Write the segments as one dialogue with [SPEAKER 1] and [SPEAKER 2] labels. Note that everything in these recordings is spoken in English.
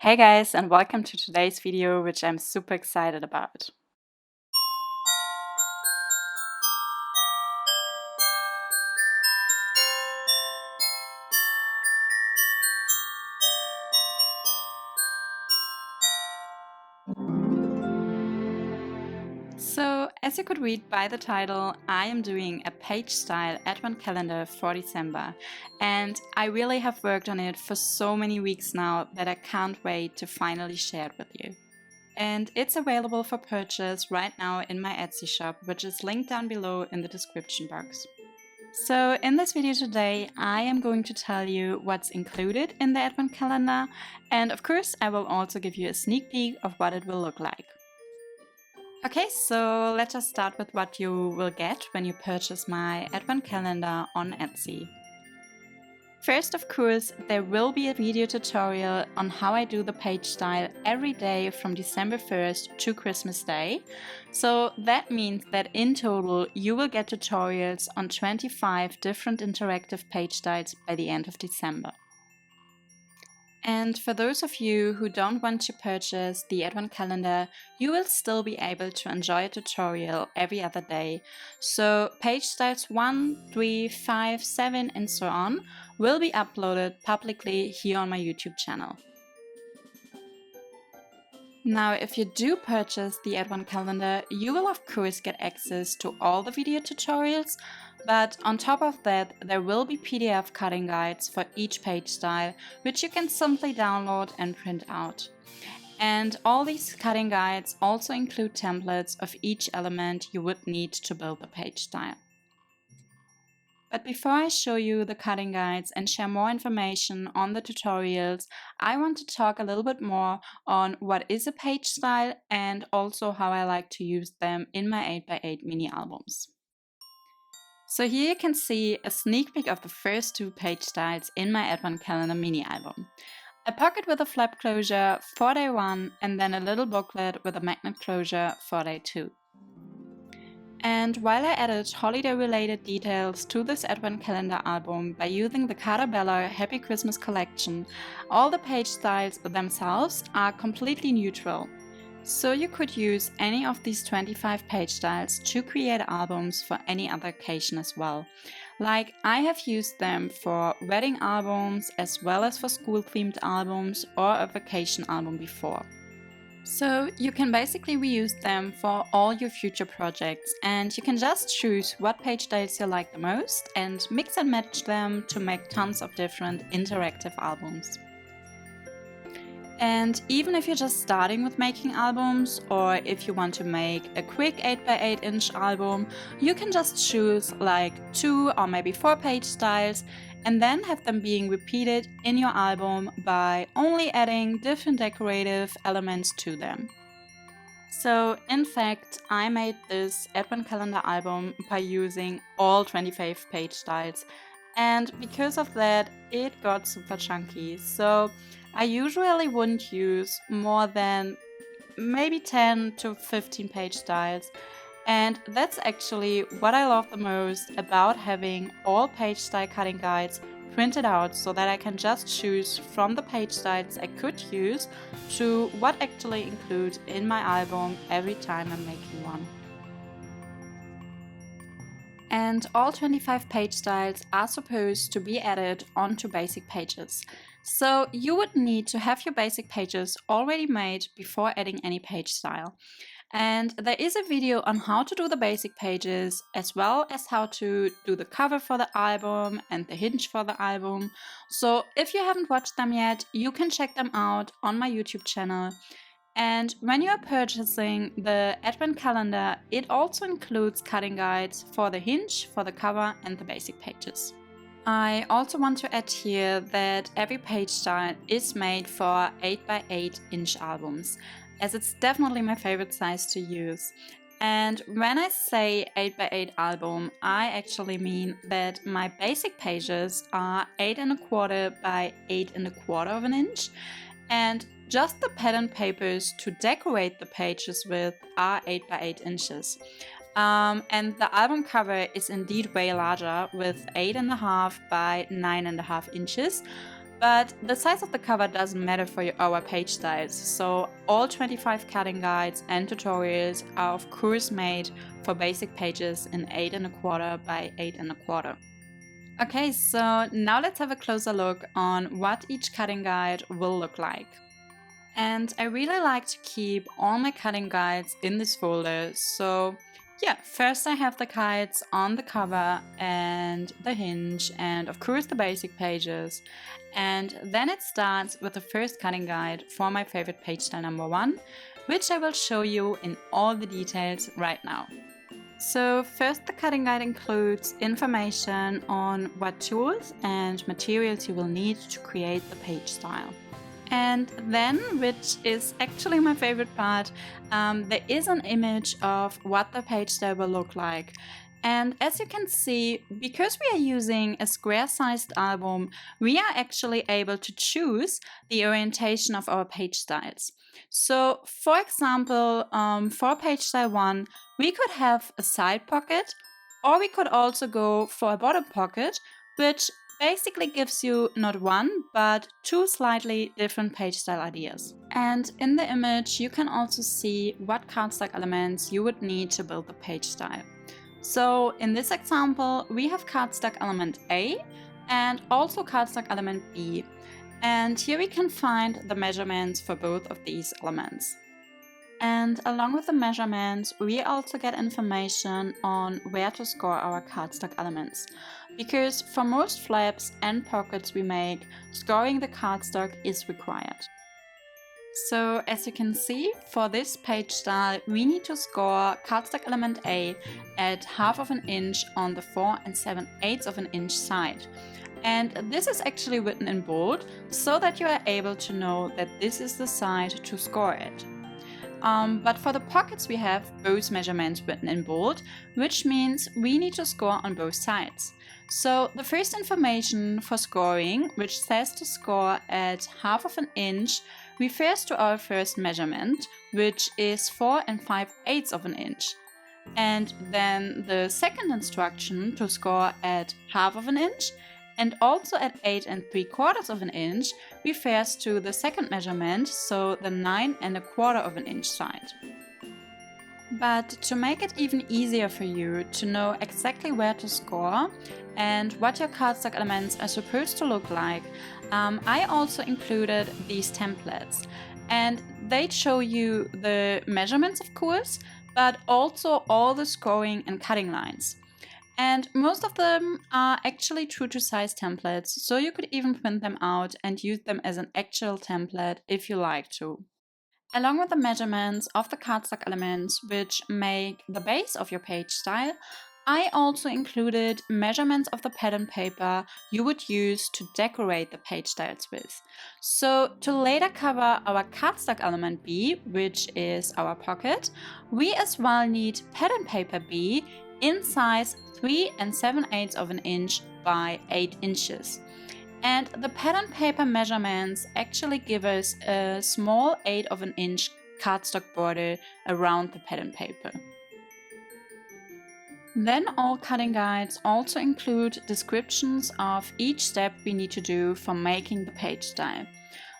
[SPEAKER 1] Hey guys, and welcome to today's video, which I'm super excited about. So, as you could read by the title, I am doing a page-style advent calendar for December, and I really have worked on it for so many weeks now that I can't wait to finally share it with you. And it's available for purchase right now in my Etsy shop, which is linked down below in the description box. So in this video today, I am going to tell you what's included in the advent calendar, and of course I will also give you a sneak peek of what it will look like. Okay, so let's just start with what you will get when you purchase my advent calendar on Etsy. First, of course, there will be a video tutorial on how I do the page style every day from December 1st to Christmas Day. So that means that in total you will get tutorials on 25 different interactive page styles by the end of December. And for those of you who don't want to purchase the advent calendar, you will still be able to enjoy a tutorial every other day. So page styles 1, 3, 5, 7 and so on will be uploaded publicly here on my YouTube channel. Now, if you do purchase the advent calendar, you will of course get access to all the video tutorials, but on top of that, there will be PDF cutting guides for each page style, which you can simply download and print out. And all these cutting guides also include templates of each element you would need to build the page style. But before I show you the cutting guides and share more information on the tutorials, I want to talk a little bit more on what is a page style and also how I like to use them in my 8x8 mini albums. So here you can see a sneak peek of the first two page styles in my advent calendar mini album. A pocket with a flap closure for day 1 and then a little booklet with a magnet closure for day 2. And while I added holiday-related details to this advent calendar album by using the Carta Bella Happy Christmas collection, all the page styles themselves are completely neutral. So you could use any of these 25 page styles to create albums for any other occasion as well. Like I have used them for wedding albums as well as for school-themed albums or a vacation album before. So you can basically reuse them for all your future projects, and you can just choose what page styles you like the most and mix and match them to make tons of different interactive albums. And even if you're just starting with making albums, or if you want to make a quick 8x8 inch album, you can just choose like 2 or maybe 4 page styles and then have them being repeated in your album by only adding different decorative elements to them. So in fact, I made this advent calendar album by using all 25 page styles, and because of that it got super chunky. So I usually wouldn't use more than maybe 10 to 15 page styles. And that's actually what I love the most about having all page style cutting guides printed out, so that I can just choose from the page styles I could use to what actually include in my album every time I'm making one. And all 25 page styles are supposed to be added onto basic pages. So you would need to have your basic pages already made before adding any page style. And there is a video on how to do the basic pages, as well as how to do the cover for the album and the hinge for the album. So if you haven't watched them yet, you can check them out on my YouTube channel. And when you are purchasing the advent calendar, it also includes cutting guides for the hinge, for the cover and the basic pages. I also want to add here that every page style is made for 8x8 inch albums, as it's definitely my favorite size to use. And when I say 8x8 album, I actually mean that my basic pages are 8¼ by 8¼ of an inch, and just the pattern papers to decorate the pages with are 8x8 inches. And the album cover is indeed way larger, with 8½ by 9½ inches. But the size of the cover doesn't matter for our page styles, so all 25 cutting guides and tutorials are of course made for basic pages in 8¼ by 8¼ Okay, so now let's have a closer look on what each cutting guide will look like. And I really like to keep all my cutting guides in this folder, so yeah, first I have the guides on the cover and the hinge and of course the basic pages, and then it starts with the first cutting guide for my favorite page style number 1, which I will show you in all the details right now. So first, the cutting guide includes information on what tools and materials you will need to create the page style. And then, which is actually my favorite part, there is an image of what the page style will look like. And as you can see, because we are using a square-sized album, we are actually able to choose the orientation of our page styles. So, for example, for page style 1, we could have a side pocket, or we could also go for a bottom pocket, which basically gives you not one, but two slightly different page style ideas. And in the image, you can also see what cardstock elements you would need to build the page style. So in this example, we have cardstock element A and also cardstock element B. And here we can find the measurements for both of these elements. And along with the measurements, we also get information on where to score our cardstock elements. Because for most flaps and pockets we make, scoring the cardstock is required. So as you can see, for this page style, we need to score cardstock element A at 1/2 inch on the 4 7/8 inch side. And this is actually written in bold, so that you are able to know that this is the side to score it. But for the pockets we have both measurements written in bold, which means we need to score on both sides. So the first information for scoring, which says to score at 1/2 inch, refers to our first measurement, which is 4 5/8 inch. And then the second instruction to score at 1/2 inch and also at 8 3/4 inch refers to the second measurement, so the 9 1/4 inch side. But to make it even easier for you to know exactly where to score and what your cardstock elements are supposed to look like, I also included these templates. And they show you the measurements, of course, but also all the scoring and cutting lines. And most of them are actually true to size templates, so you could even print them out and use them as an actual template if you like to. Along with the measurements of the cardstock elements which make the base of your page style, I also included measurements of the pattern paper you would use to decorate the page styles with. So to later cover our cardstock element B, which is our pocket, we as well need pattern paper B in size 3 7/8 inch by 8 inches. And the pattern paper measurements actually give us a small 1/8 inch cardstock border around the pattern paper. Then all cutting guides also include descriptions of each step we need to do for making the page style.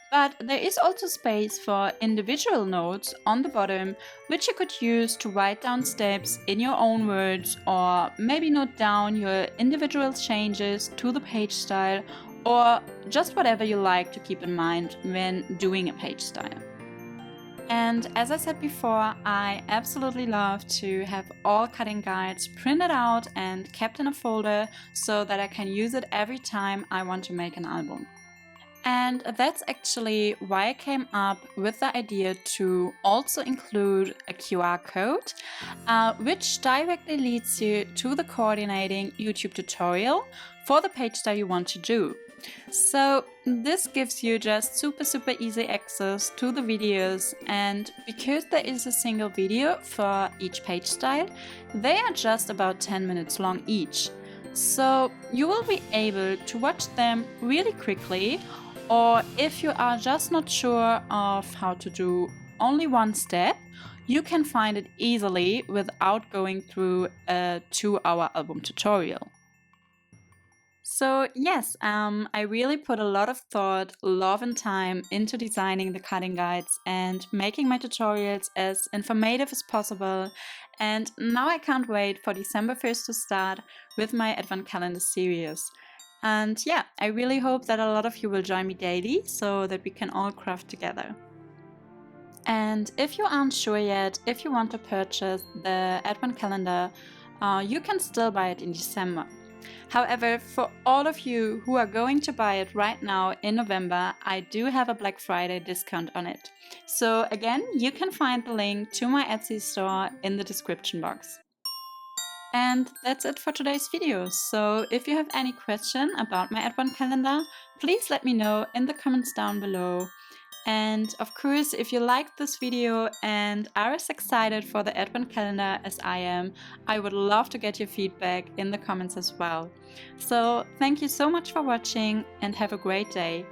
[SPEAKER 1] But there is also space for individual notes on the bottom, which you could use to write down steps in your own words, or maybe note down your individual changes to the page style, or just whatever you like to keep in mind when doing a page style. And as I said before, I absolutely love to have all cutting guides printed out and kept in a folder so that I can use it every time I want to make an album. And that's actually why I came up with the idea to also include a QR code, which directly leads you to the coordinating YouTube tutorial for the page style you want to do. So this gives you just super easy access to the videos, and because there is a single video for each page style, they are just about 10 minutes long each. So you will be able to watch them really quickly, or if you are just not sure of how to do only one step, you can find it easily without going through a 2-hour album tutorial. So So yes, I really put a lot of thought, love and time into designing the cutting guides and making my tutorials as informative as possible. And now I can't wait for December 1st to start with my Advent Calendar series. And yeah, I really hope that a lot of you will join me daily so that we can all craft together. And if you aren't sure yet, if you want to purchase the Advent Calendar, you can still buy it in December. However, for all of you who are going to buy it right now in November, I do have a Black Friday discount on it. So again, you can find the link to my Etsy store in the description box. And that's it for today's video. So if you have any question about my Advent Calendar, please let me know in the comments down below. And of course, if you liked this video and are as excited for the Advent Calendar as I am, I would love to get your feedback in the comments as well. So thank you so much for watching and have a great day.